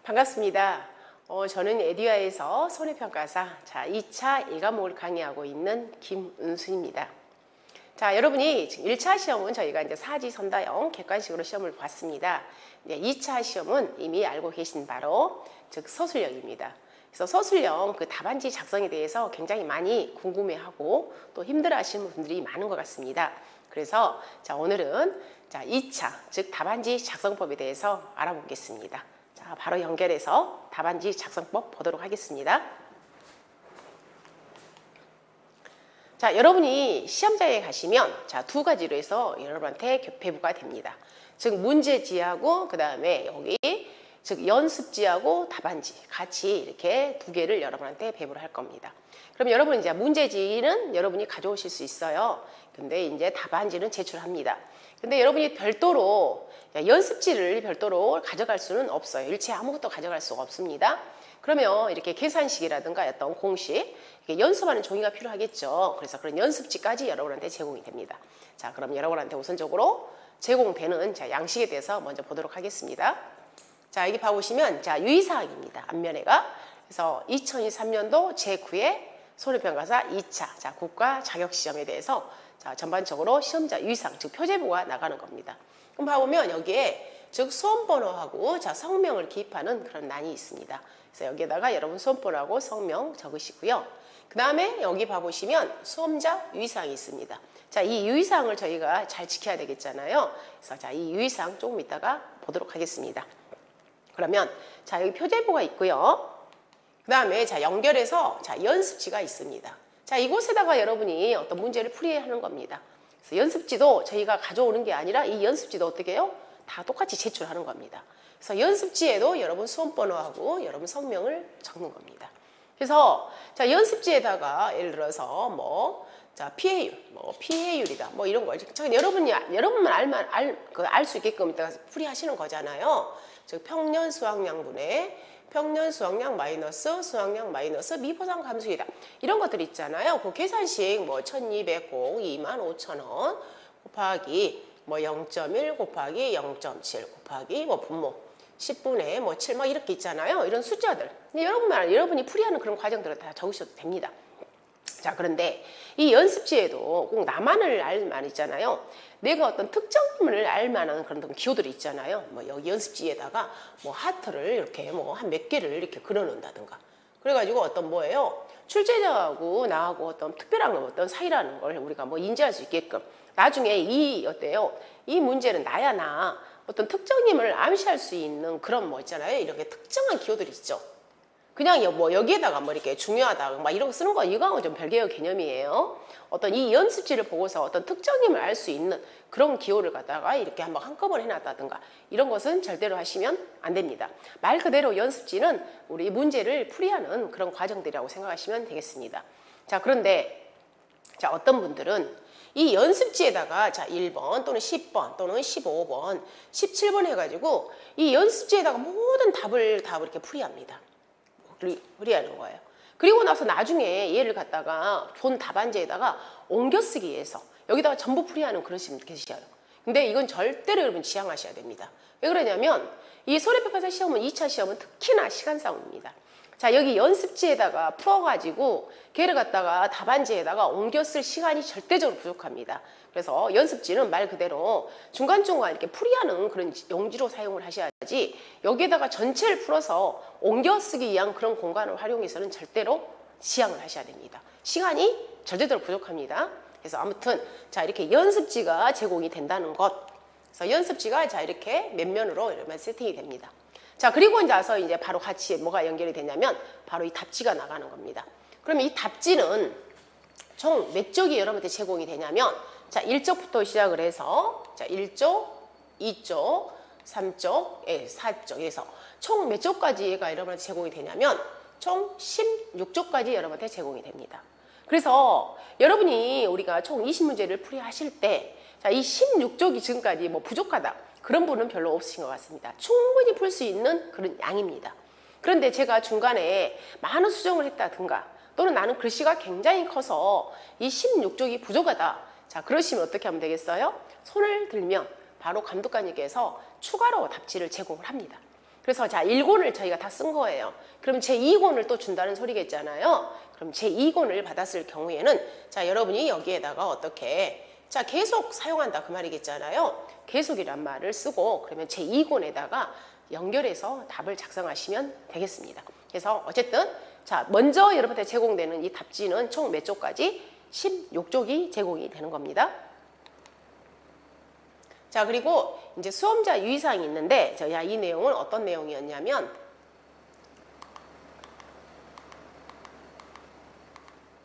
반갑습니다. 저는 에듀아에서 손해평가사 2차 1과목을 강의하고 있는 김은순입니다. 자, 여러분이 1차 시험은 저희가 이제 사지선다형 객관식으로 시험을 봤습니다. 이제 2차 시험은 이미 알고 계신 바로 즉 서술형입니다. 그래서 서술형 그 답안지 작성에 대해서 굉장히 많이 궁금해하고 또 힘들어하시는 분들이 많은 것 같습니다. 그래서 오늘은 2차 즉 답안지 작성법에 대해서 알아보겠습니다. 자, 바로 연결해서 답안지 작성법 보도록 하겠습니다. 자, 여러분이 시험장에 가시면 두 가지로 해서 여러분한테 배부가 됩니다. 즉 문제지하고 그 다음에 여기 즉 연습지하고 답안지 같이 이렇게 두 개를 여러분한테 배부를 할 겁니다. 그럼 여러분 이제 문제지는 여러분이 가져오실 수 있어요. 근데 이제 답안지는 제출합니다. 근데 여러분이 별도로 연습지를 별도로 가져갈 수는 없어요. 일체 아무것도 가져갈 수가 없습니다. 그러면 이렇게 계산식이라든가 어떤 공식, 연습하는 종이가 필요하겠죠. 그래서 그런 연습지까지 여러분한테 제공이 됩니다. 자, 그럼 여러분한테 우선적으로 제공되는 양식에 대해서 먼저 보도록 하겠습니다. 자, 여기 봐보시면 유의사항입니다. 앞면에가. 그래서 2023년도 제9회 손해평가사 2차 국가 자격시험에 대해서 전반적으로 시험자 유의사항, 즉 표제부가 나가는 겁니다. 그럼 봐보면 여기에 즉 수험번호하고 성명을 기입하는 그런 란이 있습니다. 그래서 여기에다가 여러분 수험번호하고 성명 적으시고요. 그 다음에 여기 봐보시면 수험자 유의사항이 있습니다. 자, 이 유의사항을 저희가 잘 지켜야 되겠잖아요. 그래서 이 유의사항 조금 이따가 보도록 하겠습니다. 그러면 여기 표제부가 있고요. 그 다음에 연결해서 연습지가 있습니다. 자, 이곳에다가 여러분이 어떤 문제를 풀이하는 겁니다. 그래서 연습지도 저희가 가져오는 게 아니라 이 연습지도 어떻게 해요? 다 똑같이 제출하는 겁니다. 그래서 연습지에도 여러분 수험번호하고 여러분 성명을 적는 겁니다. 그래서 연습지에다가 예를 들어서 피해율, 피해율이다, 이런 거 여러분만 알 수 있게끔 이따가 풀이하시는 거잖아요. 즉 평년 수확량분의 평년 수확량 마이너스 수확량 마이너스 미보상 감수이다. 이런 것들 있잖아요. 그 계산식 1200 곱 25,000원 곱하기 0.1 곱하기 0.7 곱하기 분모 10분의 7 이렇게 있잖아요. 이런 숫자들. 여러분이 풀이하는 그런 과정들을 다 적으셔도 됩니다. 자, 그런데 이 연습지에도 꼭 나만을 알 만 있잖아요. 내가 어떤 특정인을 알 만한 그런 기호들이 있잖아요. 여기 연습지에다가 하트를 이렇게 한 몇 개를 이렇게 그려 놓는다든가. 그래가지고 어떤 출제자하고 나하고 어떤 특별한 어떤 사이라는 걸 우리가 인지할 수 있게끔 나중에 이 문제는 나야 나 어떤 특정인을 암시할 수 있는 그런 있잖아요. 이렇게 특정한 기호들이 있죠. 그냥 여기에다가 이렇게 중요하다 이런 거 쓰는 거 이거하고 좀 별개의 개념이에요. 어떤 이 연습지를 보고서 어떤 특정임을 알 수 있는 그런 기호를 갖다가 이렇게 한꺼번에 해놨다든가 이런 것은 절대로 하시면 안 됩니다. 말 그대로 연습지는 우리 문제를 풀이하는 그런 과정들이라고 생각하시면 되겠습니다. 자, 그런데 어떤 분들은 이 연습지에다가 1번 또는 10번 또는 15번, 17번 해가지고 이 연습지에다가 모든 답을 이렇게 풀이합니다. 풀이하는 거예요. 그리고 나서 나중에 얘를 갖다가 본 답안지에다가 옮겨쓰기 위해서 여기다가 전부 풀이하는 그런 분들 계셔요. 근데 이건 절대로 여러분 지양하셔야 됩니다. 왜 그러냐면 이 손해평가사 시험은 2차 시험은 특히나 시간 싸움입니다. 자, 여기 연습지에다가 풀어가지고 걔를 갖다가 답안지에다가 옮겨 쓸 시간이 절대적으로 부족합니다. 그래서 연습지는 말 그대로 중간중간 이렇게 풀이하는 그런 용지로 사용을 하셔야지 여기에다가 전체를 풀어서 옮겨 쓰기 위한 그런 공간을 활용해서는 절대로 지양을 하셔야 됩니다. 시간이 절대적으로 부족합니다. 그래서 아무튼 이렇게 연습지가 제공이 된다는 것. 그래서 연습지가 이렇게 맨면으로 이러면 세팅이 됩니다. 자, 그리고 이제 바로 같이 뭐가 연결이 되냐면 바로 이 답지가 나가는 겁니다. 그러면 이 답지는 총 몇 쪽이 여러분한테 제공이 되냐면 1쪽부터 시작을 해서 1쪽, 2쪽, 3쪽, 4쪽에서 총 몇 쪽까지가 여러분한테 제공이 되냐면 총 16쪽까지 여러분한테 제공이 됩니다. 그래서 여러분이 우리가 총 20문제를 풀이하실 때 이 16쪽이 지금까지 부족하다. 그런 분은 별로 없으신 것 같습니다. 충분히 풀 수 있는 그런 양입니다. 그런데 제가 중간에 많은 수정을 했다든가 또는 나는 글씨가 굉장히 커서 이 16쪽이 부족하다. 자, 그러시면 어떻게 하면 되겠어요? 손을 들면 바로 감독관님께서 추가로 답지를 제공을 합니다. 그래서 자 1권을 저희가 다 쓴 거예요. 그럼 제 2권을 또 준다는 소리겠잖아요. 그럼 제 2권을 받았을 경우에는 자 여러분이 여기에다가 어떻게 자 계속 사용한다 그 말이겠잖아요. 계속이란 말을 쓰고 그러면 제 2권에다가 연결해서 답을 작성하시면 되겠습니다. 그래서 어쨌든 자 먼저 여러분한테 제공되는 이 답지는 총 몇 쪽까지? 16쪽이 제공이 되는 겁니다. 자 그리고 이제 수험자 유의사항이 있는데 자, 이 내용은 어떤 내용이었냐면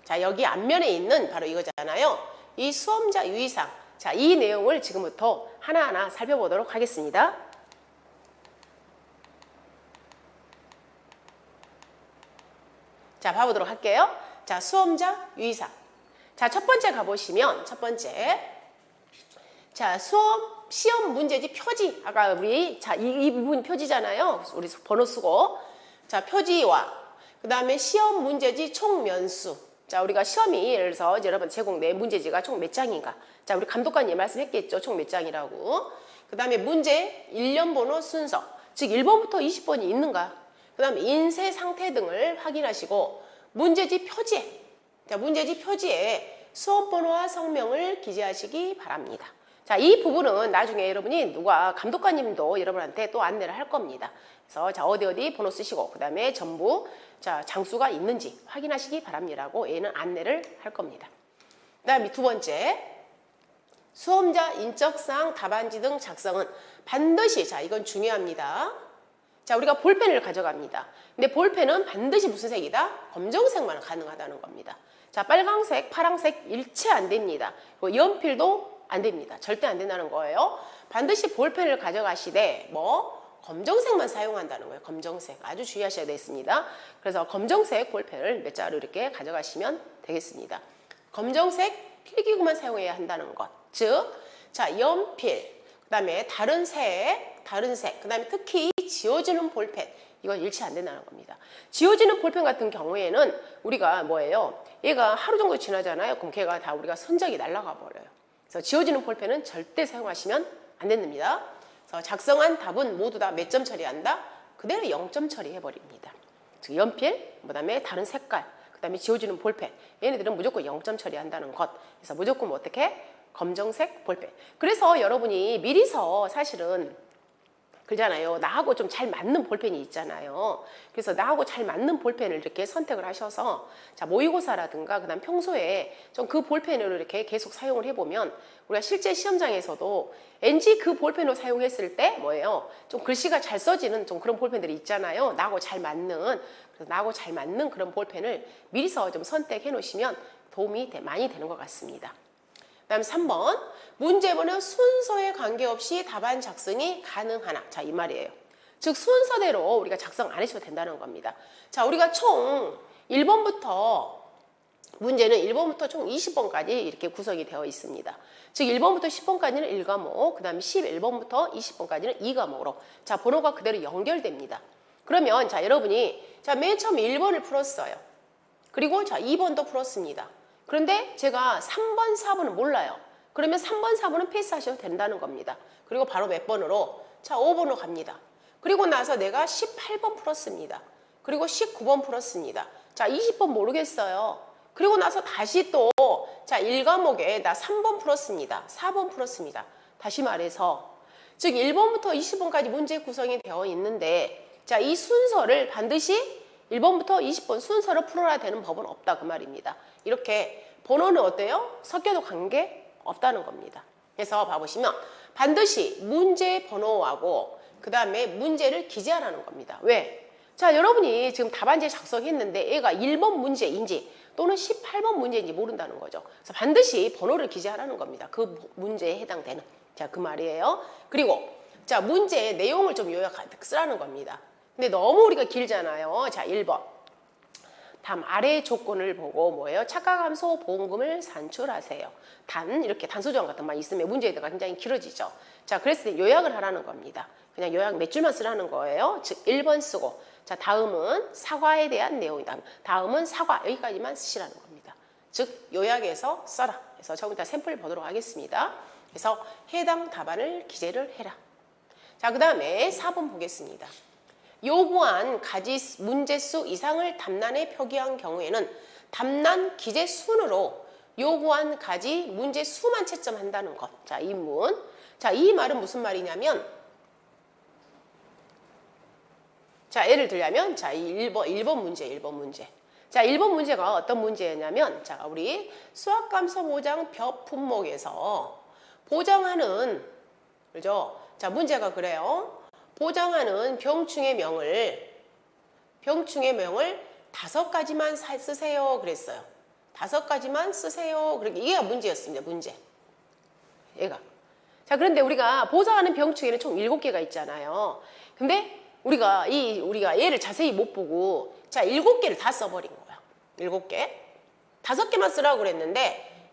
자 여기 앞면에 있는 바로 이거잖아요. 이 수험자 유의사항 자 이 내용을 지금부터 하나하나 살펴보도록 하겠습니다. 자 봐보도록 할게요. 자 수험자 유의사항 자 첫 번째 가보시면 첫 번째 자 시험 문제지 표지 아까 우리 자 이 부분 표지잖아요. 우리 번호 쓰고 자 표지와 그 다음에 시험 문제지 총 면수 자 우리가 시험이 예를 들어서 여러분 제공된 문제지가 총 몇 장인가 자 우리 감독관님 말씀했겠죠. 총 몇 장이라고 그 다음에 문제 1년 번호 순서 즉 1번부터 20번이 있는가 그 다음에 인쇄 상태 등을 확인하시고 문제지 표지에 자 문제지 표지에 수험번호와 성명을 기재하시기 바랍니다. 자, 이 부분은 나중에 여러분이 누가 감독관님도 여러분한테 또 안내를 할 겁니다. 그래서 자 어디 번호 쓰시고 그 다음에 전부 자 장수가 있는지 확인하시기 바랍니다라고 얘는 안내를 할 겁니다. 그 다음에 두 번째 수험자 인적사항 답안지 등 작성은 반드시 자 이건 중요합니다. 자 우리가 볼펜을 가져갑니다. 근데 볼펜은 반드시 무슨 색이다? 검정색만 가능하다는 겁니다. 자 빨강색, 파랑색 일체 안 됩니다. 그리고 연필도 안 됩니다. 절대 안 된다는 거예요. 반드시 볼펜을 가져가시되 뭐 검정색만 사용한다는 거예요. 검정색 아주 주의하셔야 되겠습니다. 그래서 검정색 볼펜을 몇 자루 이렇게 가져가시면 되겠습니다. 검정색 필기구만 사용해야 한다는 것. 즉, 자 연필, 그다음에 다른 색, 그다음에 특히 지워지는 볼펜. 이건 일치 안 된다는 겁니다. 지워지는 볼펜 같은 경우에는 우리가 뭐예요? 얘가 하루 정도 지나잖아요. 그럼 걔가 다 우리가 선적이 날아가 버려요. 그래서 지워지는 볼펜은 절대 사용하시면 안 됩니다. 그래서 작성한 답은 모두 다 몇 점 처리한다? 그대로 0점 처리해버립니다. 즉 연필, 그다음에 다른 색깔, 그다음에 지워지는 볼펜 얘네들은 무조건 0점 처리한다는 것. 그래서 무조건 뭐 어떻게? 검정색 볼펜. 그래서 여러분이 미리서 사실은 그러잖아요. 나하고 좀 잘 맞는 볼펜이 있잖아요. 그래서 나하고 잘 맞는 볼펜을 이렇게 선택을 하셔서 자 모의고사라든가 그다음 평소에 좀 그 볼펜으로 이렇게 계속 사용을 해보면 우리가 실제 시험장에서도 왠지 그 볼펜으로 사용했을 때 뭐예요? 좀 글씨가 잘 써지는 좀 그런 볼펜들이 있잖아요. 나하고 잘 맞는 그래서 나하고 잘 맞는 그런 볼펜을 미리서 좀 선택해 놓으시면 도움이 많이 되는 것 같습니다. 그다음 3번 문제번호 순서에 관계없이 답안 작성이 가능하나 자 이 말이에요. 즉 순서대로 우리가 작성 안 해줘도 된다는 겁니다. 자 우리가 총 1번부터 문제는 1번부터 총 20번까지 이렇게 구성이 되어 있습니다. 즉 1번부터 10번까지는 1과목 그 다음에 11번부터 20번까지는 2과목으로 자 번호가 그대로 연결됩니다. 그러면 자 여러분이 자 맨 처음 1번을 풀었어요. 그리고 자 2번도 풀었습니다. 그런데 제가 3번, 4번은 몰라요. 그러면 3번, 4번은 패스하셔도 된다는 겁니다. 그리고 바로 몇 번으로? 자, 5번으로 갑니다. 그리고 나서 내가 18번 풀었습니다. 그리고 19번 풀었습니다. 자, 20번 모르겠어요. 그리고 나서 다시 또, 자, 1과목에 나 3번 풀었습니다. 4번 풀었습니다. 다시 말해서, 즉, 1번부터 20번까지 문제 구성이 되어 있는데, 자, 이 순서를 반드시 1번부터 20번 순서로 풀어야 되는 법은 없다 그 말입니다. 이렇게 번호는 어때요? 섞여도 관계 없다는 겁니다. 그래서 봐보시면 반드시 문제 번호하고 그 다음에 문제를 기재하라는 겁니다. 왜? 자 여러분이 지금 답안지 작성했는데 얘가 1번 문제인지 또는 18번 문제인지 모른다는 거죠. 그래서 반드시 번호를 기재하라는 겁니다. 그 문제에 해당되는 자 그 말이에요. 그리고 자 문제의 내용을 좀 요약하게 쓰라는 겁니다. 근데 너무 우리가 길잖아요. 자 1번 다음 아래의 조건을 보고 뭐예요? 착각함수 보험금을 산출하세요. 단 이렇게 단수조항 같은 말 있으면 문제가 굉장히 길어지죠. 자 그랬을 때 요약을 하라는 겁니다. 그냥 요약 몇 줄만 쓰라는 거예요. 즉 1번 쓰고 자 다음은 사과에 대한 내용이다. 다음은 사과 여기까지만 쓰시라는 겁니다. 즉 요약해서 써라. 그래서 처음부터 샘플 보도록 하겠습니다. 그래서 해당 답안을 기재를 해라. 자 그 다음에 4번 보겠습니다. 요구한 가지 문제수 이상을 답란에 표기한 경우에는 답란 기재 순으로 요구한 가지 문제 수만 채점한다는 것. 자, 이 문. 자, 이 말은 무슨 말이냐면, 자, 예를 들자면, 자, 이 1번 문제, 1번 문제. 자, 1번 문제가 어떤 문제였냐면, 자, 우리 수학감소 보장 벽 품목에서 보장하는, 그죠? 자, 문제가 그래요. 보장하는 병충의 명을 5가지만 쓰세요. 그랬어요. 5가지만 쓰세요. 그렇게 이게 문제였습니다. 문제. 얘가. 자, 그런데 우리가 보장하는 병충해는 총 7개가 있잖아요. 근데 우리가 얘를 자세히 못 보고 자, 7개를 다 써버린 거야. 7개. 5개만 쓰라고 그랬는데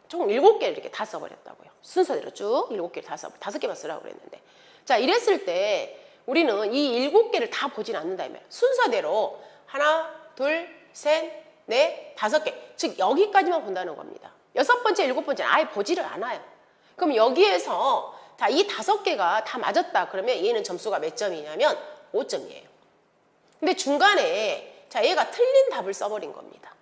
총 7개를 이렇게 다 써버렸다고요. 순서대로 쭉 7개를 다 써버려. 5개만 쓰라고 그랬는데. 자, 이랬을 때 우리는 이 7개를 다 보진 않는다. 순서대로 하나, 둘, 셋, 넷, 5개. 즉 여기까지만 본다는 겁니다. 6번째, 7번째는 아예 보지를 않아요. 그럼 여기에서 자, 이 5개가 다 맞았다. 그러면 얘는 점수가 몇 점이냐면 5점이에요. 근데 중간에 자, 얘가 틀린 답을 써버린 겁니다.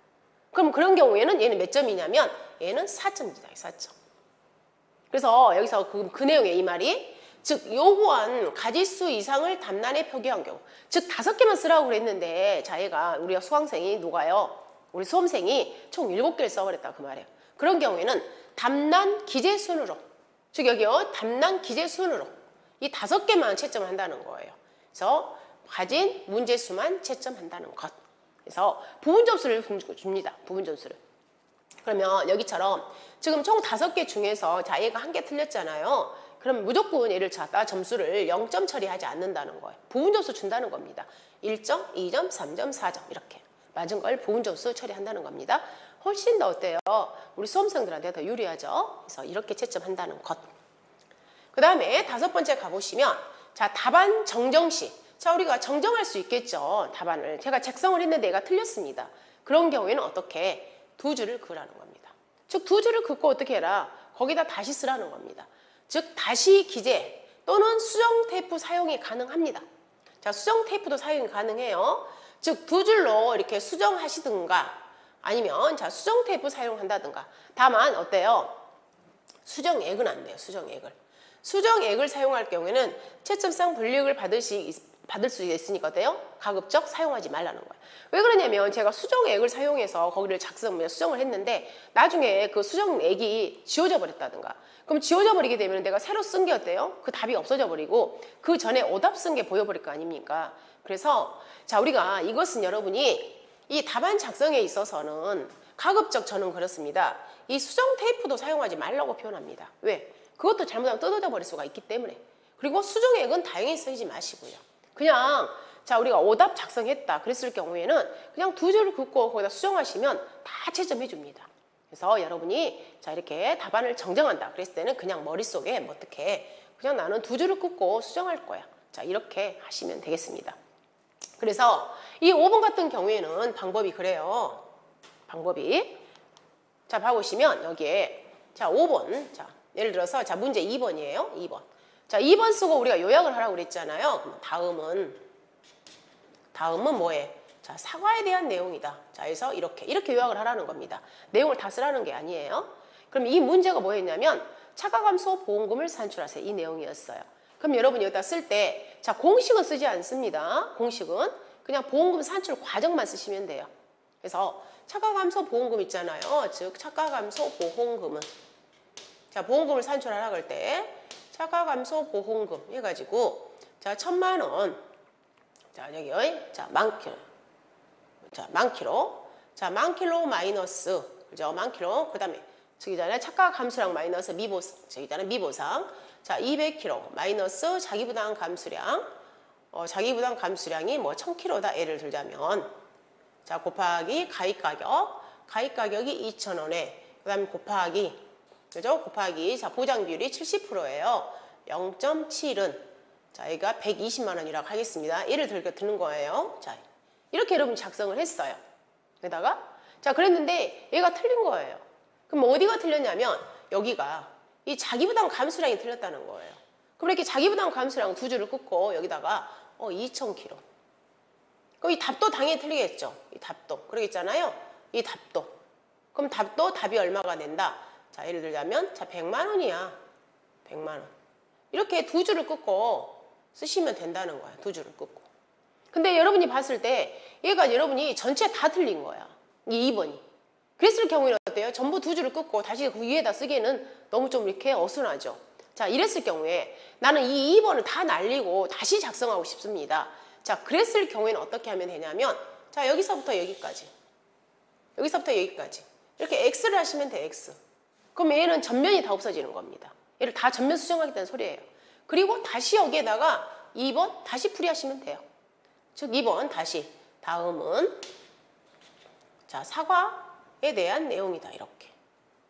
그럼 그런 경우에는 얘는 몇 점이냐면 얘는 4점입니다. 4점. 그래서 여기서 그 내용의 이 말이 즉 요구한 가지수 이상을 답란에 표기한 경우 즉 5개만 쓰라고 그랬는데 자, 얘가 우리가 수강생이 누가요? 우리 수험생이 총 7개를 써버렸다 그 말이에요. 그런 경우에는 답란 기재순으로 즉 여기요 답란 기재순으로 이 5개만 채점한다는 거예요. 그래서 가진 문제수만 채점한다는 것. 그래서 부분 점수를 줍니다. 부분 점수를. 그러면 여기처럼 지금 총 5개 중에서 자, 얘가 1개 틀렸잖아요. 그럼 무조건 얘를 갖다 점수를 0점 처리하지 않는다는 거예요. 부분 점수 준다는 겁니다. 1점, 2점, 3점, 4점 이렇게 맞은 걸 부분 점수 처리한다는 겁니다. 훨씬 더 어때요? 우리 수험생들한테 더 유리하죠. 그래서 이렇게 채점한다는 것. 그 다음에 5번째 가보시면 자, 답안 정정 시. 자, 우리가 정정할 수 있겠죠. 답안을. 제가 작성을 했는데 얘가 틀렸습니다. 그런 경우에는 어떻게? 2줄을 그으라는 겁니다. 즉 2줄을 긋고 어떻게 해라? 거기다 다시 쓰라는 겁니다. 즉 다시 기재 또는 수정 테이프 사용이 가능합니다. 자, 수정 테이프도 사용이 가능해요. 즉 2줄로 이렇게 수정하시든가 아니면 자, 수정 테이프 사용한다든가. 다만 어때요? 수정액은 안 돼요. 수정액을 사용할 경우에는 채점상 불이익을 받을 수 있으니까 어때요? 가급적 사용하지 말라는 거예요. 왜 그러냐면 제가 수정액을 사용해서 거기를 수정을 했는데 나중에 그 수정액이 지워져 버렸다든가. 그럼 지워져 버리게 되면 내가 새로 쓴 게 어때요? 그 답이 없어져 버리고 그 전에 오답 쓴 게 보여버릴 거 아닙니까? 그래서 자, 우리가 이것은 여러분이 이 답안 작성에 있어서는 가급적 저는 그렇습니다. 이 수정 테이프도 사용하지 말라고 표현합니다. 왜? 그것도 잘못하면 뜯어져 버릴 수가 있기 때문에. 그리고 수정액은 다행히 쓰지 마시고요. 그냥 자, 우리가 오답 작성했다 그랬을 경우에는 그냥 2줄을 긋고 거기다 수정하시면 다 채점해 줍니다. 그래서 여러분이 자, 이렇게 답안을 정정한다 그랬을 때는 그냥 머릿속에 뭐 어떻게 그냥 나는 2줄을 긋고 수정할 거야. 자, 이렇게 하시면 되겠습니다. 그래서 이 5번 같은 경우에는 방법이 그래요. 방법이 자, 봐보시면 여기에 자, 5번 자, 예를 들어서 자, 문제 2번이에요. 2번. 자, 2번 쓰고 우리가 요약을 하라고 그랬잖아요. 그럼 다음은 뭐해? 자, 사과에 대한 내용이다. 자, 그래서 이렇게 요약을 하라는 겁니다. 내용을 다 쓰라는 게 아니에요. 그럼 이 문제가 뭐였냐면 차가감소 보험금을 산출하세요. 이 내용이었어요. 그럼 여러분이 여기다 쓸 때 자, 공식은 쓰지 않습니다. 공식은 그냥 보험금 산출 과정만 쓰시면 돼요. 그래서 차가감소 보험금 있잖아요. 즉 차가감소 보험금은 자, 보험금을 산출하라 그럴 때 차가감소 보험금 해가지고 자, 1,000만 원. 자, 여기 자, 10,000kg. 자, 10,000kg. 자, 10,000kg 마이너스 그죠? 10,000kg. 그다음에 저기잖아요. 착각 감수량 마이너스 미보상. 자, 200kg 마이너스 자기부담 감수량. 자기부담 감수량이 뭐 1,000kg다. 예를 들자면 자, 곱하기 가입 가격이 2,000원에 그다음에 곱하기 그죠? 곱하기 자, 보장 비율이 70%예요. 0.7은 자, 얘가 120만 원이라고 하겠습니다. 예를 드는 거예요. 자, 이렇게 여러분 작성을 했어요. 게다가 자, 그랬는데 얘가 틀린 거예요. 그럼 어디가 틀렸냐면 여기가 이 자기부담 감수량이 틀렸다는 거예요. 그럼 이렇게 자기부담 감수량 2줄을 긋고 여기다가 2,000km. 그럼 이 답도 당연히 틀리겠죠. 이 답도. 그러겠잖아요. 이 답도. 그럼 답도 답이 얼마가 된다? 자, 예를 들자면, 자, 100만 원이야. 100만 원. 이렇게 두 줄을 끊고 쓰시면 된다는 거야. 두 줄을 끊고. 근데 여러분이 봤을 때 얘가 여러분이 전체 다 틀린 거야. 이 2번이. 그랬을 경우에는 어때요? 전부 두 줄을 끊고 다시 그 위에다 쓰기에는 너무 좀 이렇게 어수선하죠. 자, 이랬을 경우에 나는 이 2번을 다 날리고 다시 작성하고 싶습니다. 자, 그랬을 경우에는 어떻게 하면 되냐면, 자, 여기서부터 여기까지. 여기서부터 여기까지. 이렇게 X를 하시면 돼, X. 그럼 얘는 전면이 다 없어지는 겁니다. 얘를 다 전면 수정하겠다는 소리예요. 그리고 다시 여기에다가 2번 다시 풀이하시면 돼요. 즉 2번 다시. 다음은 자, 사과에 대한 내용이다. 이렇게.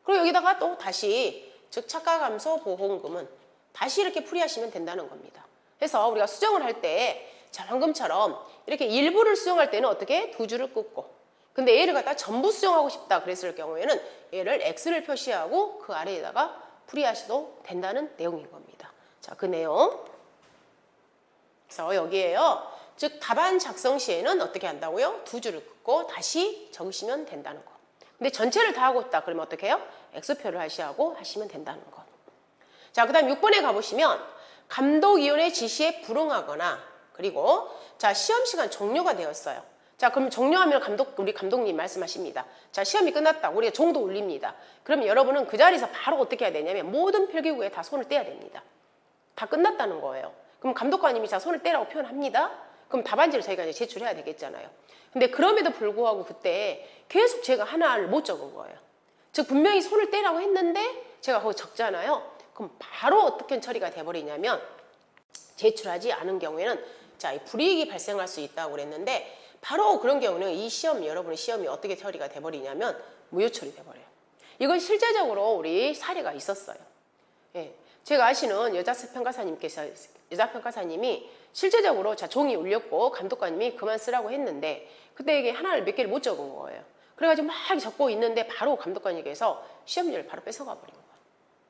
그리고 여기다가 또 다시 즉 착가감소 보험금은 다시 이렇게 풀이하시면 된다는 겁니다. 그래서 우리가 수정을 할 때 자, 방금처럼 이렇게 일부를 수정할 때는 어떻게? 두 줄을 끊고. 근데 얘를 갖다 전부 수정하고 싶다 그랬을 경우에는 얘를 X를 표시하고 그 아래에다가 풀이하셔도 된다는 내용인 겁니다. 자, 그 내용. 그래서 여기에요. 즉 답안 작성 시에는 어떻게 한다고요? 두 줄을 끊고 다시 적으시면 된다는 거. 근데 전체를 다 하고 있다 그러면 어떻게 해요? X표를 하시면 된다는 거. 자, 그 다음 6번에 가보시면 감독위원회 지시에 불응하거나 그리고 자, 시험 시간 종료가 되었어요. 자, 그럼 종료하면 우리 감독님 말씀하십니다. 자, 시험이 끝났다. 우리가 종도 울립니다. 그러면 여러분은 그 자리에서 바로 어떻게 해야 되냐면 모든 필기구에 다 손을 떼야 됩니다. 다 끝났다는 거예요. 그럼 감독관님이 자, 손을 떼라고 표현합니다. 그럼 답안지를 저희가 이제 제출해야 되겠잖아요. 근데 그럼에도 불구하고 그때 계속 제가 하나를 못 적은 거예요. 즉 분명히 손을 떼라고 했는데 제가 거기 적잖아요. 그럼 바로 어떻게 처리가 돼버리냐면 제출하지 않은 경우에는 자, 불이익이 발생할 수 있다고 그랬는데 바로 그런 경우는 이 시험, 여러분의 시험이 어떻게 처리가 돼버리냐면 무효 처리돼버려요. 이건 실제적으로 우리 사례가 있었어요. 예, 제가 아시는 여자 평가사님이 실제적으로 자, 종이 울렸고 감독관님이 그만 쓰라고 했는데 그때 이게 하나를 몇 개를 못 적은 거예요. 그래가지고 막 적고 있는데 바로 감독관님께서 시험지를 바로 뺏어가 버린 거예요.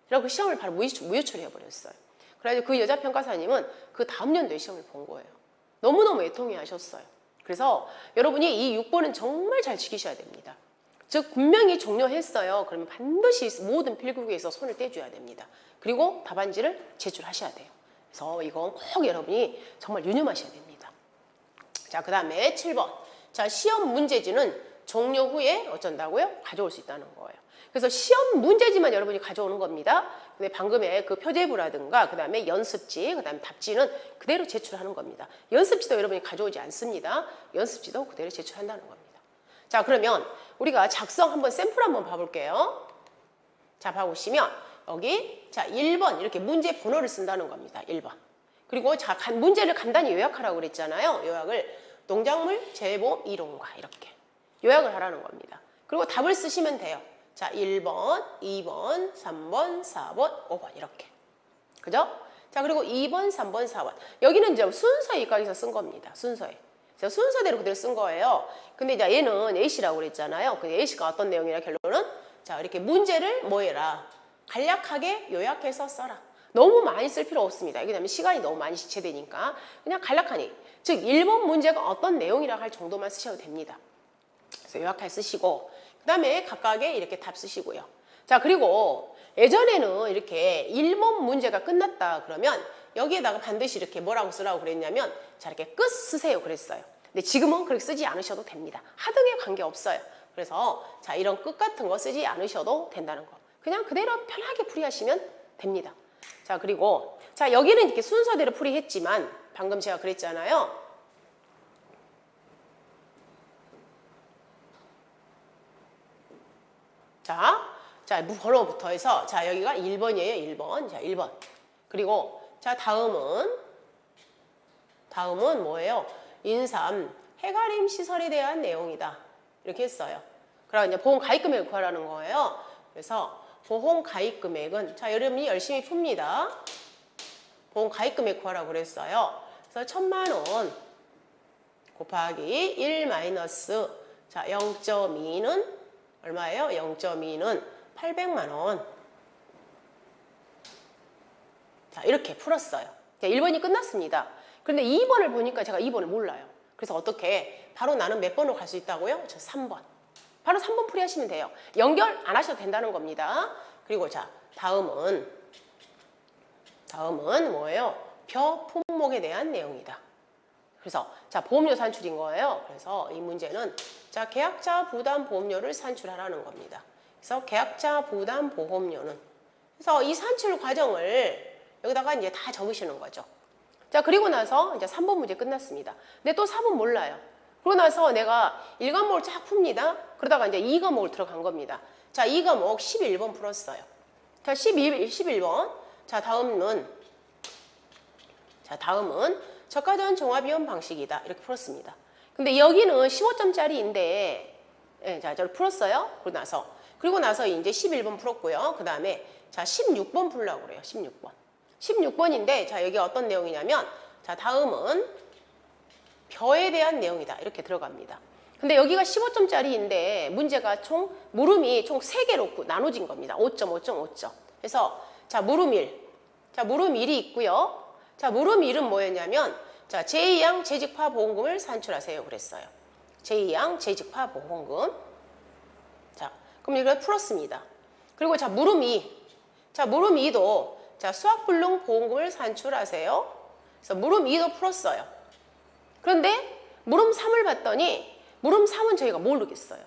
그래서 그 시험을 바로 무효 처리해버렸어요. 그래가지고 그 여자 평가사님은 그 다음 연도에 시험을 본 거예요. 너무너무 애통해 하셨어요. 그래서 여러분이 이 6번은 정말 잘 지키셔야 됩니다. 즉 분명히 종료했어요. 그러면 반드시 모든 필기구에서 손을 떼줘야 됩니다. 그리고 답안지를 제출하셔야 돼요. 그래서 이건 꼭 여러분이 정말 유념하셔야 됩니다. 자, 그 다음에 7번. 자, 시험 문제지는 종료 후에 어쩐다고요? 가져올 수 있다는 거예요. 그래서 시험 문제지만 여러분이 가져오는 겁니다. 근데 방금의 그 표제부라든가 그 다음에 연습지, 그 다음에 답지는 그대로 제출하는 겁니다. 연습지도 여러분이 가져오지 않습니다. 연습지도 그대로 제출한다는 겁니다. 자, 그러면 우리가 작성 한번 샘플 한번 봐볼게요. 자, 봐보시면 여기 자 1번 이렇게 문제 번호를 쓴다는 겁니다. 1번. 그리고 자, 문제를 간단히 요약하라고 그랬잖아요. 요약을 농작물 재배보험 이론과 이렇게 요약을 하라는 겁니다. 그리고 답을 쓰시면 돼요. 자, 1번, 2번, 3번, 4번, 5번 이렇게. 그죠? 자, 그리고 2번, 3번, 4번. 여기는 이제 순서에 입각해서 쓴 겁니다. 순서에. 그래서 순서대로 그대로 쓴 거예요. 근데 이제 얘는 A씨라고 그랬잖아요. 그 A씨가 어떤 내용이냐 결론은 자, 이렇게 문제를 뭐 해라? 간략하게 요약해서 써라. 너무 많이 쓸 필요 없습니다. 왜냐하면 시간이 너무 많이 지체되니까 그냥 간략하니. 즉 1번 문제가 어떤 내용이라 할 정도만 쓰셔도 됩니다. 그래서 요약할 쓰시고 그 다음에 각각의 이렇게 답 쓰시고요. 자, 그리고 예전에는 이렇게 1번 문제가 끝났다 그러면 여기에다가 반드시 이렇게 뭐라고 쓰라고 그랬냐면 자, 이렇게 끝 쓰세요 그랬어요. 근데 지금은 그렇게 쓰지 않으셔도 됩니다. 하등에 관계없어요. 그래서 자, 이런 끝 같은 거 쓰지 않으셔도 된다는 거. 그냥 그대로 편하게 풀이하시면 됩니다. 자, 그리고 자, 여기는 이렇게 순서대로 풀이했지만 방금 제가 그랬잖아요. 자, 번호부터 해서 자, 여기가 1번이에요. 1번. 자, 1번. 그리고 자, 다음은 뭐예요? 인삼 해가림 시설에 대한 내용이다. 이렇게 했어요. 그리고 이제 보험 가입 금액을 구하라는 거예요. 그래서 보험 가입 금액은 자, 여러분이 열심히 풉니다. 보험 가입 금액 구하라고 그랬어요. 그래서 1,000만 원 곱하기 1 마이너스 자, 0.2는 얼마예요? 0.2는 800만 원. 자, 이렇게 풀었어요. 자, 1번이 끝났습니다. 그런데 2번을 보니까 제가 2번을 몰라요. 그래서 어떻게 바로 나는 몇 번으로 갈 수 있다고요? 저 3번. 바로 3번 풀이하시면 돼요. 연결 안 하셔도 된다는 겁니다. 그리고 자, 다음은 뭐예요? 벼 품목에 대한 내용이다. 그래서 자, 보험료 산출인 거예요. 그래서 이 문제는 자, 계약자 부담 보험료를 산출하라는 겁니다. 그래서 계약자 부담 보험료는 그래서 이 산출 과정을 여기다가 이제 다 적으시는 거죠. 자, 그리고 나서 이제 3번 문제 끝났습니다. 근데 또 4번 몰라요. 그러고 나서 내가 1과목을 쫙 풉니다. 그러다가 이제 2과목을 들어간 겁니다. 자, 2과목 11번 풀었어요. 자, 11번. 자, 다음은 저가전 종합이원 방식이다. 이렇게 풀었습니다. 근데 여기는 15점짜리인데, 예, 자, 저를 풀었어요. 그리고 나서 이제 11번 풀었고요. 그 다음에, 자, 16번 풀려고 그래요. 16번. 16번인데, 자, 여기 어떤 내용이냐면, 자, 다음은 벼에 대한 내용이다. 이렇게 들어갑니다. 근데 여기가 15점짜리인데, 문제가 물음이 총 3개로 나눠진 겁니다. 5점, 5점, 5점. 그래서, 자, 물음 1. 자, 물음 1이 있고요. 자, 물음 1은 뭐였냐면, 자, 제2양 재직파 보험금을 산출하세요. 그랬어요. 제2양 재직파 보험금. 자, 그럼 이걸 풀었습니다. 그리고 자, 물음 2. 자, 물음 2도, 자, 수학불능 보험금을 산출하세요. 그래서 물음 2도 풀었어요. 그런데 물음 3을 봤더니, 물음 3은 저희가 모르겠어요.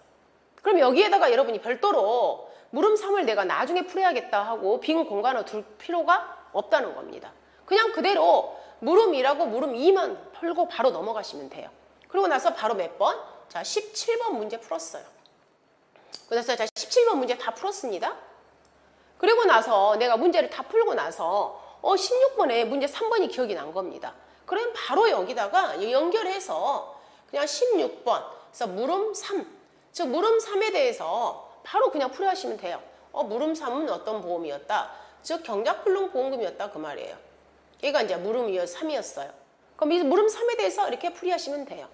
그럼 여기에다가 여러분이 별도로 물음 3을 내가 나중에 풀어야겠다 하고 빈 공간을 둘 필요가 없다는 겁니다. 그냥 그대로 물음 2라고 물음 2만 풀고 바로 넘어가시면 돼요. 그리고 나서 바로 몇 번? 자, 17번 문제 풀었어요. 그래서 자, 17번 문제 다 풀었습니다. 그리고 나서 내가 문제를 다 풀고 나서 16번에 문제 3번이 기억이 난 겁니다. 그럼 바로 여기다가 연결해서 그냥 16번, 그래서 물음 3, 즉 물음 3에 대해서 바로 그냥 풀이하시면 돼요. 물음 3은 어떤 보험이었다? 즉 경작불능 보험금이었다 그 말이에요. 얘가 이제 물음 3이었어요. 그럼 이 물음 3에 대해서 이렇게 풀이하시면 돼요.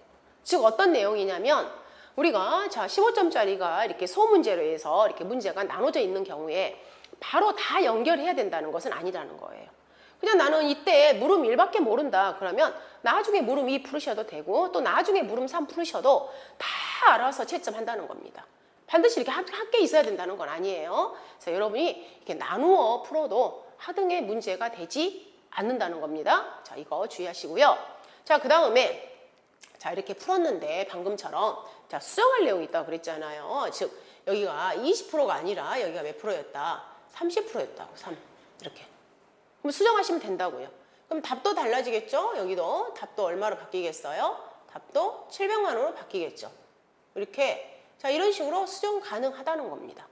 즉 어떤 내용이냐면 우리가 자 15점짜리가 이렇게 소문제로 해서 이렇게 문제가 나눠져 있는 경우에 바로 다 연결해야 된다는 것은 아니라는 거예요. 그냥 나는 이때 물음 1밖에 모른다. 그러면 나중에 물음 2 풀으셔도 되고 또 나중에 물음 3 풀으셔도 다 알아서 채점한다는 겁니다. 반드시 이렇게 함께 있어야 된다는 건 아니에요. 그래서 여러분이 이렇게 나누어 풀어도 하등의 문제가 되지 않는다는 겁니다. 자, 이거 주의하시고요. 자, 그 다음에 자, 이렇게 풀었는데 방금처럼 자, 수정할 내용이 있다고 그랬잖아요. 즉 여기가 20%가 아니라 여기가 몇 프로였다? 30%였다고. 3. 이렇게. 그럼 수정하시면 된다고요. 그럼 답도 달라지겠죠? 여기도 답도 얼마로 바뀌겠어요? 답도 700만 원으로 바뀌겠죠. 이렇게 자, 이런 식으로 수정 가능하다는 겁니다.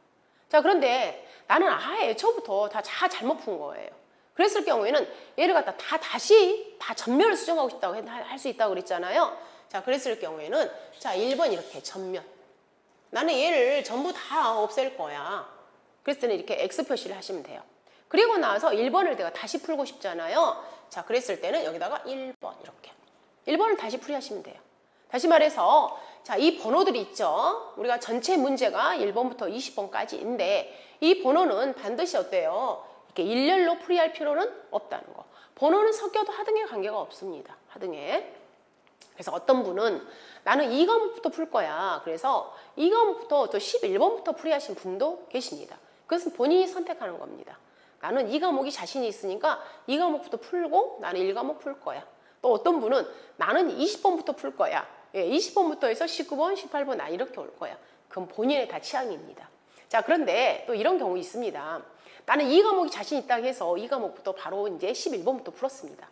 자, 그런데 나는 애초부터 다 잘못 푼 거예요. 그랬을 경우에는 얘를 갖다 다시 전면을 수정하고 싶다고 할 수 있다고 그랬잖아요. 자, 그랬을 경우에는 자, 1번 이렇게 전면. 나는 얘를 전부 다 없앨 거야. 그랬을 때는 이렇게 X 표시를 하시면 돼요. 그리고 나서 1번을 내가 다시 풀고 싶잖아요. 자, 그랬을 때는 여기다가 1번 이렇게. 1번을 다시 풀이하시면 돼요. 다시 말해서 자, 이 번호들이 있죠. 우리가 전체 문제가 1번부터 20번까지인데 이 번호는 반드시 어때요? 이렇게 일렬로 풀이할 필요는 없다는 거. 번호는 섞여도 하등에 관계가 없습니다. 하등에. 그래서 어떤 분은 나는 2과목부터 풀 거야. 그래서 2과목부터 또 11번부터 풀이하신 분도 계십니다. 그것은 본인이 선택하는 겁니다. 나는 2과목이 자신이 있으니까 2과목부터 풀고 나는 1과목 풀 거야. 또 어떤 분은 나는 20번부터 풀 거야. 20번부터 해서 19번, 18번 나 이렇게 올 거야. 그건 본인의 다 취향입니다. 자, 그런데 또 이런 경우 있습니다. 나는 2과목이 자신 있다고 해서 2과목부터 바로 이제 11번부터 풀었습니다.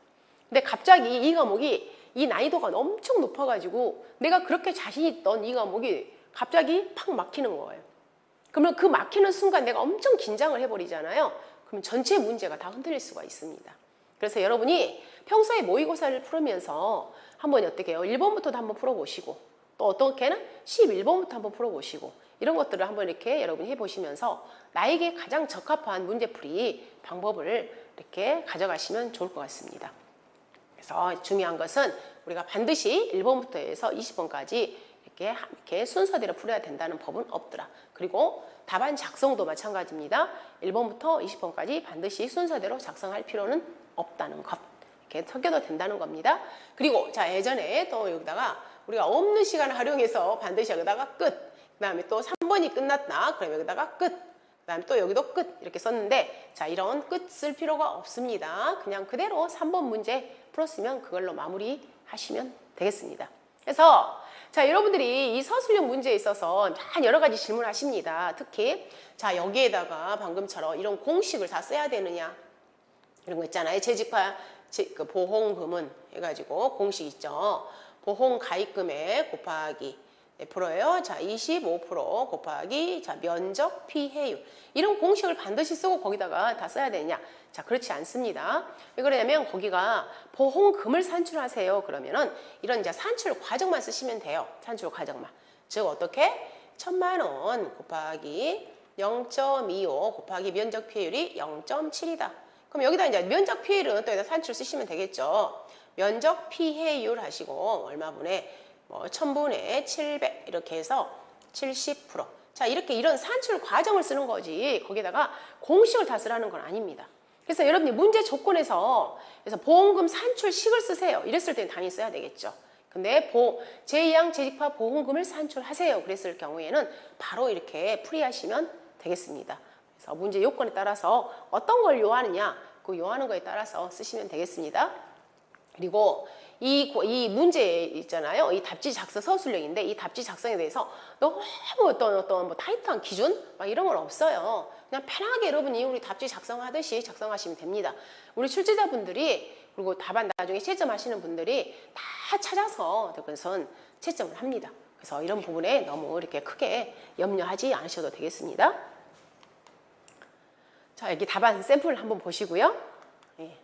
근데 갑자기 2과목이 이 난이도가 엄청 높아가지고 내가 그렇게 자신 있던 2과목이 갑자기 팍 막히는 거예요. 그러면 그 막히는 순간 내가 엄청 긴장을 해버리잖아요. 그럼 전체 문제가 다 흔들릴 수가 있습니다. 그래서 여러분이 평소에 모의고사를 풀으면서 한번 어떻게 해요? 1번부터도 한번 풀어보시고 또 어떻게는 11번부터 한번 풀어보시고 이런 것들을 한번 이렇게 여러분이 해보시면서 나에게 가장 적합한 문제풀이 방법을 이렇게 가져가시면 좋을 것 같습니다. 그래서 중요한 것은 우리가 반드시 1번부터 해서 20번까지 이렇게 순서대로 풀어야 된다는 법은 없더라. 그리고 답안 작성도 마찬가지입니다. 1번부터 20번까지 반드시 순서대로 작성할 필요는 없다는 것. 이렇게 섞여도 된다는 겁니다. 그리고 자, 예전에 또 여기다가 우리가 없는 시간을 활용해서 반드시 여기다가 끝. 그 다음에 또 3번이 끝났다. 그럼 여기다가 끝. 그 다음에 또 여기도 끝. 이렇게 썼는데 자, 이런 끝 쓸 필요가 없습니다. 그냥 그대로 3번 문제 풀었으면 그걸로 마무리 하시면 되겠습니다. 그래서 자, 여러분들이 이 서술형 문제에 있어서 여러 가지 질문하십니다. 특히 자, 여기에다가 방금처럼 이런 공식을 다 써야 되느냐 이런 거 있잖아요. 재직파 그 보험금은 해가지고 공식 있죠. 보험 가입금액 곱하기 몇 프로예요? 자, 25% 곱하기 자, 면적 피해율. 이런 공식을 반드시 쓰고 거기다가 다 써야 되느냐? 자, 그렇지 않습니다. 왜 그러냐면 거기가 보험금을 산출하세요. 그러면은 이런 이제 산출 과정만 쓰시면 돼요. 산출 과정만. 즉 어떻게? 1,000만 원 곱하기 0.25 곱하기 면적 피해율이 0.7이다. 그럼 여기다 이제 면적 피해율은 또 여기다 산출 쓰시면 되겠죠. 면적 피해율 하시고 얼마분의 뭐 1000분의 700 이렇게 해서 70%. 자, 이렇게 이런 산출 과정을 쓰는 거지 거기다가 공식을 다 쓰라는 건 아닙니다. 그래서 여러분이 문제 조건에서 그래서 보험금 산출식을 쓰세요. 이랬을 때는 당연히 써야 되겠죠. 근데 제2항 재직파 보험금을 산출하세요. 그랬을 경우에는 바로 이렇게 풀이하시면 되겠습니다. 그래서 문제 요건에 따라서 어떤 걸 요하느냐 그 요하는 거에 따라서 쓰시면 되겠습니다. 그리고 이 문제 있잖아요. 이 답지 작성 서술형인데 이 답지 작성에 대해서 너무 어떤 뭐 타이트한 기준 막 이런 건 없어요. 그냥 편하게 여러분이 우리 답지 작성하듯이 작성하시면 됩니다. 우리 출제자분들이 그리고 답안 나중에 채점하시는 분들이 다 찾아서 그것은 채점을 합니다. 그래서 이런 부분에 너무 이렇게 크게 염려하지 않으셔도 되겠습니다. 자, 여기 답안 샘플 한번 보시고요. 네.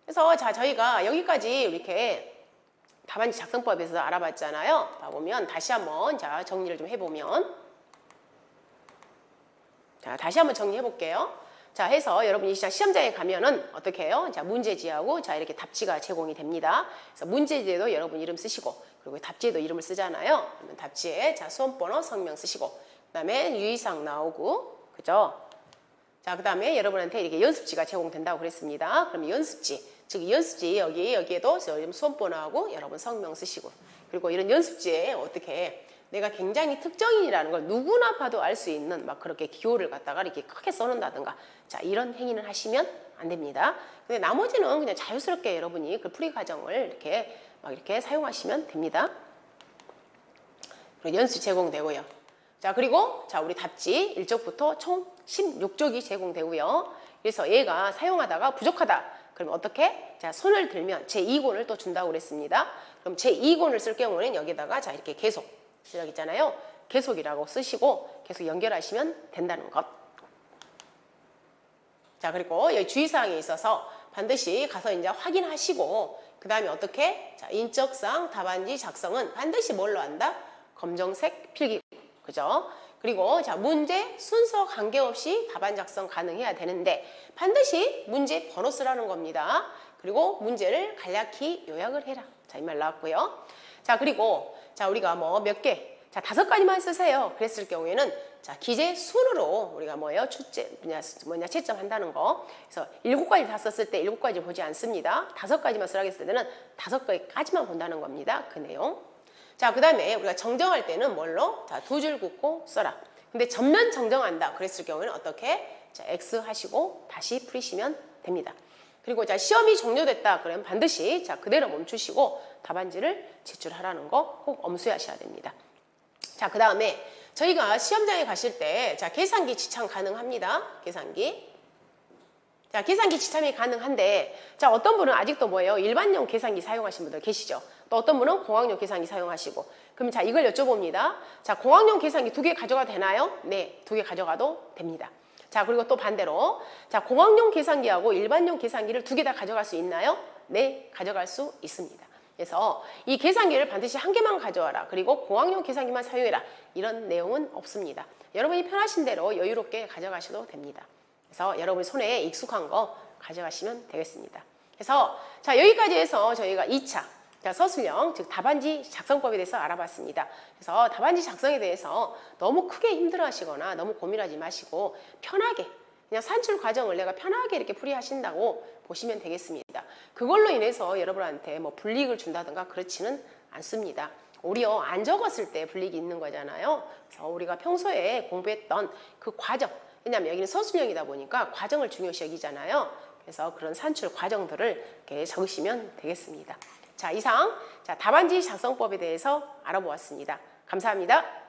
그래서 자, 저희가 여기까지 이렇게 답안지 작성법에 대해서 알아봤잖아요. 봐보면 다시 한번 자, 정리를 좀 해보면 자, 다시 한번 정리해 볼게요. 자, 해서 여러분이 시험장에 가면은 어떻게 해요? 자, 문제지하고 자, 이렇게 답지가 제공이 됩니다. 그래서 문제지에도 여러분 이름 쓰시고 그리고 답지에도 이름을 쓰잖아요. 그러면 답지에 자, 수험번호, 성명 쓰시고 그다음에 유의사항 나오고 그죠? 자, 그다음에 여러분한테 이렇게 연습지가 제공된다고 그랬습니다. 그럼 연습지, 즉 연습지 여기에도 수험번호하고 여러분 성명 쓰시고 그리고 이런 연습지에 어떻게 내가 굉장히 특정인이라는 걸 누구나 봐도 알 수 있는 막 그렇게 기호를 갖다가 이렇게 크게 써놓는다든가 자, 이런 행위는 하시면 안 됩니다. 근데 나머지는 그냥 자유스럽게 여러분이 그 풀이 과정을 이렇게 막 이렇게 사용하시면 됩니다. 그리고 연습 제공되고요. 자, 그리고 자, 우리 답지 1쪽부터 총 16쪽이 제공되고요. 그래서 얘가 사용하다가 부족하다. 그럼 어떻게? 자, 손을 들면 제2권을 또 준다고 그랬습니다. 그럼 제2권을 쓸 경우는 여기다가 자, 이렇게 계속 여기 있잖아요. 계속이라고 쓰시고 계속 연결하시면 된다는 것. 자, 그리고 여기 주의사항에 있어서 반드시 가서 이제 확인하시고 그 다음에 어떻게? 자, 인적사항 답안지 작성은 반드시 뭘로 한다? 검정색 필기. 그죠? 그리고 자, 문제 순서 관계없이 답안 작성 가능해야 되는데 반드시 문제 번호 쓰라는 겁니다. 그리고 문제를 간략히 요약을 해라. 자, 이 말 나왔고요. 자, 그리고 자, 우리가 뭐 몇 개, 자, 5가지만 쓰세요. 그랬을 경우에는 자, 기재 순으로 우리가 뭐예요? 채점한다는 거. 그래서 7가지 다 썼을 때 7가지 보지 않습니다. 5가지만 쓰라고 했을 때는 5가지까지만 본다는 겁니다. 그 내용. 자, 그 다음에 우리가 정정할 때는 뭘로? 자, 2줄 긋고 써라. 근데 전면 정정한다. 그랬을 경우에는 어떻게? 자, X 하시고 다시 풀이시면 됩니다. 그리고 자, 시험이 종료됐다. 그러면 반드시 자, 그대로 멈추시고 답안지를 제출하라는 거 꼭 엄수하셔야 됩니다. 자, 그 다음에 저희가 시험장에 가실 때 자, 계산기 지참 가능합니다. 계산기. 자, 계산기 지참이 가능한데 자, 어떤 분은 아직도 뭐예요? 일반용 계산기 사용하시는 분들 계시죠? 또 어떤 분은 공학용 계산기 사용하시고 그럼 자, 이걸 여쭤봅니다. 자, 공학용 계산기 2개 가져가도 되나요? 네, 2개 가져가도 됩니다. 자, 그리고 또 반대로 자, 공학용 계산기하고 일반용 계산기를 2개 다 가져갈 수 있나요? 네, 가져갈 수 있습니다. 그래서 이 계산기를 반드시 1개만 가져와라. 그리고 공학용 계산기만 사용해라. 이런 내용은 없습니다. 여러분이 편하신 대로 여유롭게 가져가셔도 됩니다. 그래서 여러분 손에 익숙한 거 가져가시면 되겠습니다. 그래서 자, 여기까지 해서 저희가 2차 자, 서술형, 즉 답안지 작성법에 대해서 알아봤습니다. 그래서 답안지 작성에 대해서 너무 크게 힘들어 하시거나 너무 고민하지 마시고 편하게 그냥 산출 과정을 내가 편하게 이렇게 풀이하신다고 보시면 되겠습니다. 그걸로 인해서 여러분한테 뭐 불이익을 준다든가 그렇지는 않습니다. 오히려 안 적었을 때 불이익이 있는 거잖아요. 그래서 우리가 평소에 공부했던 그 과정, 왜냐하면 여기는 서술형이다 보니까 과정을 중요시 여기잖아요. 그래서 그런 산출 과정들을 이렇게 적으시면 되겠습니다. 자, 이상 답안지 작성법에 대해서 알아보았습니다. 감사합니다.